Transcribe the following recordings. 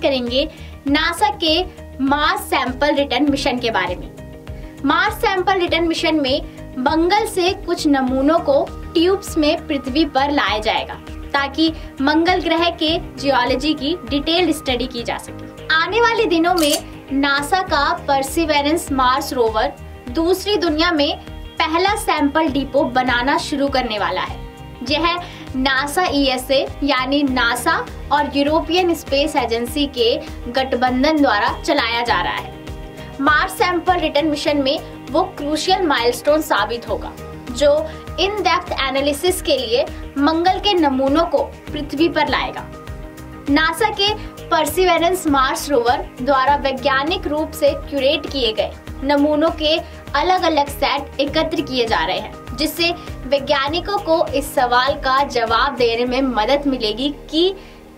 करेंगे नासा के Mars sample return mission के बारे में। मार्स सैंपल रिटर्न मिशन में मंगल से कुछ नमूनों को ट्यूब्स में पृथ्वी पर लाया जाएगा ताकि मंगल ग्रह के जियोलॉजी की डिटेल्ड स्टडी की जा सके। आने वाले दिनों में नासा का परसिवेरेंस मार्स रोवर दूसरी दुनिया में पहला सैंपल डिपो बनाना शुरू करने वाला है। यह नासा ईएसए यानी नासा और यूरोपियन स्पेस एजेंसी के गठबंधन द्वारा चलाया जा रहा है। मार्स सैंपल रिटर्न मिशन में वो क्रूशियल माइलस्टोन साबित होगा जो इन डेप्थ एनालिसिस के लिए मंगल के नमूनों को पृथ्वी पर लाएगा। नासा के परसिवेरेंस मार्स रोवर द्वारा वैज्ञानिक रूप से क्यूरेट किए गए नमूनों के अलग अलग सेट एकत्र किए जा रहे हैं, जिससे वैज्ञानिकों को इस सवाल का जवाब देने में मदद मिलेगी कि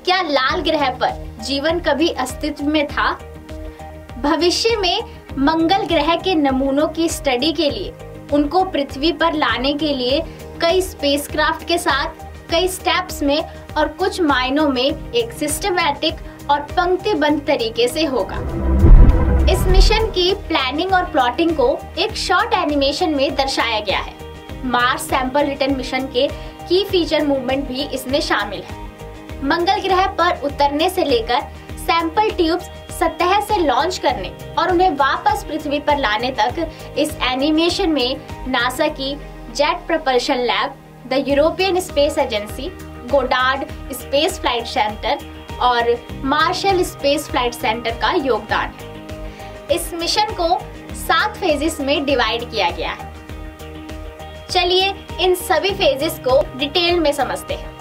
क्या लाल ग्रह पर जीवन कभी अस्तित्व में था। भविष्य में मंगल ग्रह के नमूनों की स्टडी के लिए उनको पृथ्वी पर लाने के लिए कई स्पेसक्राफ्ट के साथ कई स्टेप्स में और कुछ मायनों में एक सिस्टमैटिक और पंक्तिबद्ध तरीके से होगा। इस मिशन की प्लानिंग और प्लॉटिंग को एक शॉर्ट एनिमेशन में दर्शाया गया है। मार्स सैंपल रिटर्न मिशन के की फीचर मूवमेंट भी इसमें शामिल है। मंगल ग्रह पर उतरने से लेकर सैंपल ट्यूब्स सतह से लॉन्च करने और उन्हें वापस पृथ्वी पर लाने तक इस एनिमेशन में नासा की jet propulsion lab, the European space agency, Goddard space flight centre और मार्शल स्पेस फ्लाइट सेंटर का योगदान है। इस मिशन को 7 फेजेस में डिवाइड किया गया है। चलिए इन सभी फेजेस को डिटेल में समझते हैं।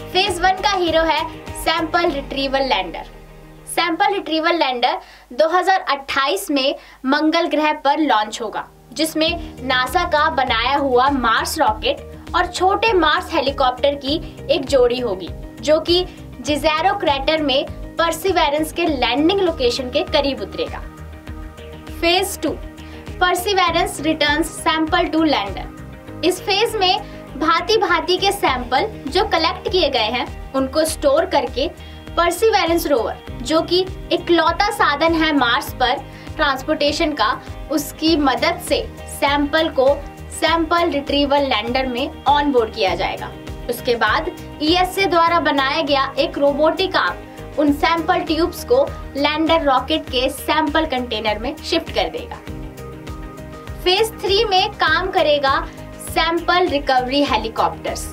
फेज 1 का हीरो है sample retrieval lander. Sample retrieval lander 2028 में मंगल ग्रह पर लॉन्च होगा, जिसमें नासा का बनाया हुआ मार्स रॉकेट और छोटे मार्स हेलीकॉप्टर की एक जोड़ी होगी, जो कि जिज़ेरो क्रेटर में परसिवेरेंस के लैंडिंग लोकेशन के करीब उतरेगा। Phase 2 Perseverance returns sample to lander. इस फेज में भांति भांति के सैंपल जो कलेक्ट किए गए हैं उनको स्टोर करके परसिवेरेंस रोवर, जो कि इकलौता साधन है मार्स पर ट्रांसपोर्टेशन का, उसकी मदद से सैंपल को सैंपल रिट्रीवल लैंडर में ऑन बोर्ड किया जाएगा। उसके बाद ईएसए द्वारा बनाया गया एक रोबोटिक आर्म उन सैंपल ट्यूब्स को लैंडर रॉकेट के सैंपल कंटेनर में शिफ्ट कर देगा। फेज 3 में काम करेगा सैंपल रिकवरी हेलीकॉप्टर्स।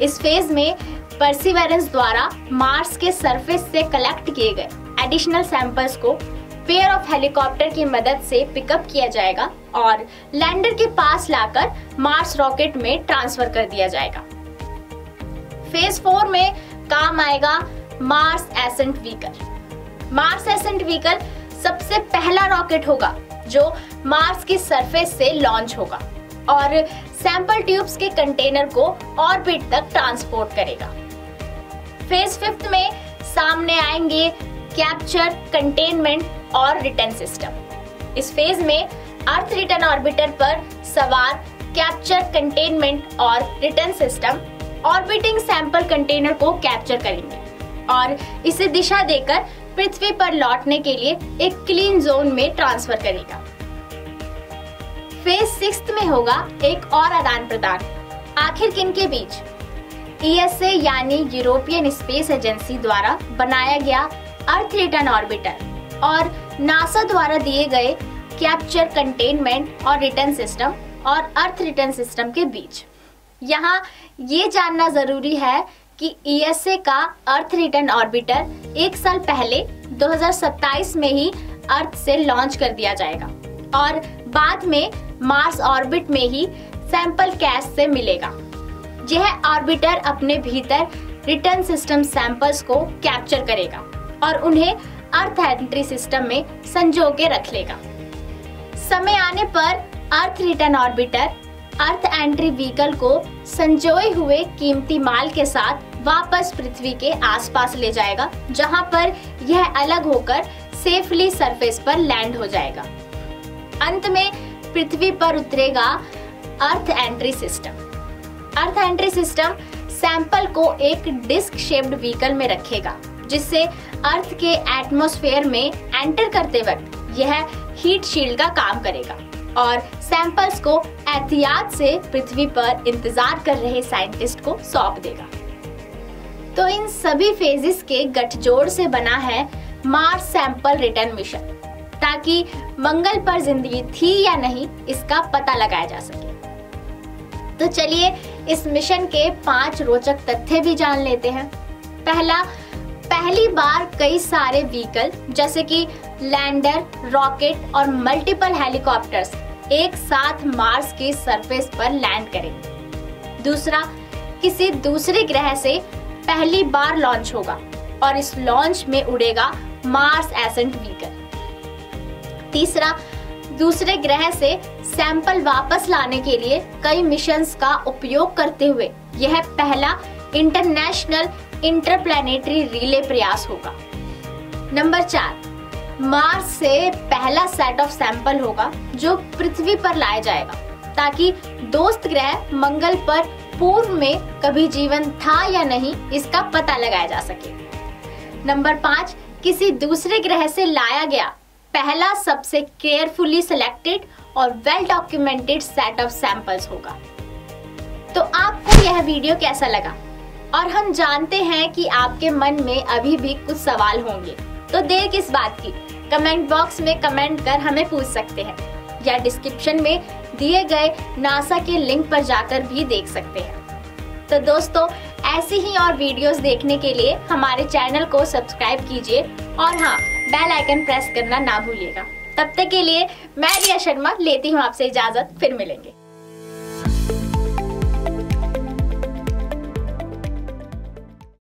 इस फेज में परसिवेरेंस द्वारा मार्स के सरफेस से कलेक्ट किए गए एडिशनल सैंपल्स को पेयर ऑफ हेलीकॉप्टर की मदद से पिकअप किया जाएगा और लैंडर के पास लाकर मार्स रॉकेट में ट्रांसफर कर दिया जाएगा। फेज 4 में काम आएगा Mars ascent vehicle. Mars ascent vehicle सबसे पहला रॉकेट होगा जो मार्स की सरफेस से लॉन्च होगा और सैंपल ट्यूब्स के कंटेनर को ऑर्बिट तक ट्रांसपोर्ट करेगा। फेज 5 में सामने आएंगे कैप्चर, कंटेनमेंट और रिटर्न सिस्टम। इस फेज में अर्थ रिटर्न ऑर्बिटर पर सवार कैप्चर, कंटेनमेंट और return system orbiting sample container को कैप्चर करेंगे और इसे दिशा देकर पृथ्वी पर लौटने के लिए एक क्लीन जोन में ट्रांसफर करेगा। फेज 6 में होगा एक और आदान प्रदान, आखिर किनके बीच? ईएसए यानी यूरोपियन स्पेस एजेंसी द्वारा बनाया गया अर्थ रिटर्न ऑर्बिटर और नासा द्वारा दिए गए कैप्चर, कंटेनमेंट और रिटर्न सिस्टम और अर्थ रिटर्न सिस्टम के बीच। यहाँ ये जानना जरूरी है कि ईएसए का अर्थ रिटर्न ऑर्बिटर 1 साल पहले 2027 में ही अर्थ से लॉन्च कर दिया जाएगा और बाद में मार्स ऑर्बिट में ही सैंपल कैच से मिलेगा। यह ऑर्बिटर अपने भीतर रिटर्न सिस्टम सैंपल्स को कैप्चर करेगा और उन्हें अर्थ एंट्री सिस्टम में संजो के रख लेगा। समय आने पर अर्थ रिटर्न ऑर्बिटर अर्थ एंट्री व्हीकल को संजोए हुए कीमती माल के साथ वापस पृथ्वी के आसपास ले जाएगा, जहां पर यह अलग होकर सेफली सरफेस पर लैंड हो जाएगा। अंत में पृथ्वी पर उतरेगा अर्थ एंट्री सिस्टम। अर्थ एंट्री सिस्टम सैंपल को एक डिस्क शेप्ड व्हीकल में रखेगा जिससे अर्थ के एटमॉस्फेयर में एंटर करते वक्त यह हीट शील्ड का काम करेगा और सैंपल्स को एहतियात से पृथ्वी पर इंतजार कर रहे साइंटिस्ट को सौंप देगा। तो इन सभी फेजेस के गठजोड़ से बना है मार्स सैंपल रिटर्न मिशन, ताकि मंगल पर जिंदगी थी या नहीं इसका पता लगाया जा सके। तो चलिए इस मिशन के 5 रोचक तथ्य भी जान लेते हैं। पहली बार कई सारे व्हीकल जैसे कि लैंडर, रॉकेट और मल्टीपल हेलीकॉप्टर्स एक साथ मार्स के सरफेस पर लैंड करेंगे। दूसरा, किसी दूसरे ग्रह से पहली बार लॉन्च होगा और इस लॉन्च में उड़ेगा मार्स एसेंट व्हीकल। तीसरा, दूसरे ग्रह से सैंपल वापस लाने के लिए कई मिशंस का उपयोग करते हुए यह पहला इंटरनेशनल इंटरप्लैनेटरी रिले प्रयास होगा। नंबर 4, मार्स से पहला सेट ऑफ सैंपल होगा जो पृथ्वी पर लाया जाएगा, ताकि दोस्त ग्रह मंगल पर पूर्व में कभी जीवन था या नहीं इसका पता लगाया जा सके। नंबर 5, किसी दूसरे ग्रह से लाया गया पहला सबसे केयरफुली सिलेक्टेड और well documented set of samples होगा। तो आपको यह वीडियो कैसा लगा? और हम जानते हैं कि आपके मन में अभी भी कुछ सवाल होंगे, तो देर किस बात की, कमेंट बॉक्स में कमेंट कर हमें पूछ सकते हैं या डिस्क्रिप्शन में दिए गए नासा के लिंक पर जाकर भी देख सकते हैं। तो दोस्तों, ऐसी ही और वीडियोस देखने के लिए हमारे चैनल को सब्सक्राइब कीजिए और हाँ, बेल आइकन प्रेस करना ना भूलिएगा। तब तक के लिए मैं रिया शर्मा लेती हूँ आपसे इजाजत, फिर मिलेंगे।